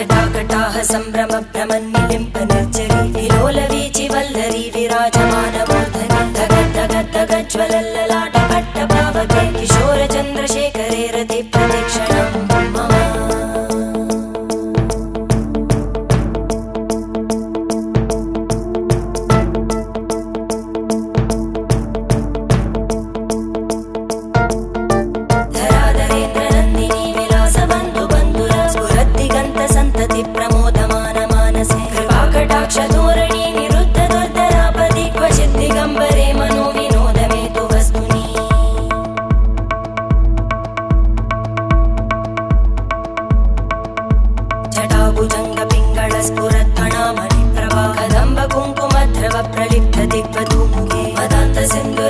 जटाकटाह सम्भ्रम भ्रमन्निलिम्प निर्जरी विलोलवीचि वल्लरी विराजमानमूर्धनि धगद्धगद्धगज्ज्वलल्ललाट पट्टपावके किशोर चन्द्रशेखरे रति प्रतीक्षणं मम धोरणी निरुद्ध दुर्धरापदि क्वचित् दिगम्बरे मनो विनोदमेतु वस्तुनि जटाभुजङ्ग पिङ्गळ स्फुरत्फणामणिप्रभा कदम्ब कुङ्कुमद्रव प्रलिप्त दिग्वधूमुखे मदान्त सिन्धु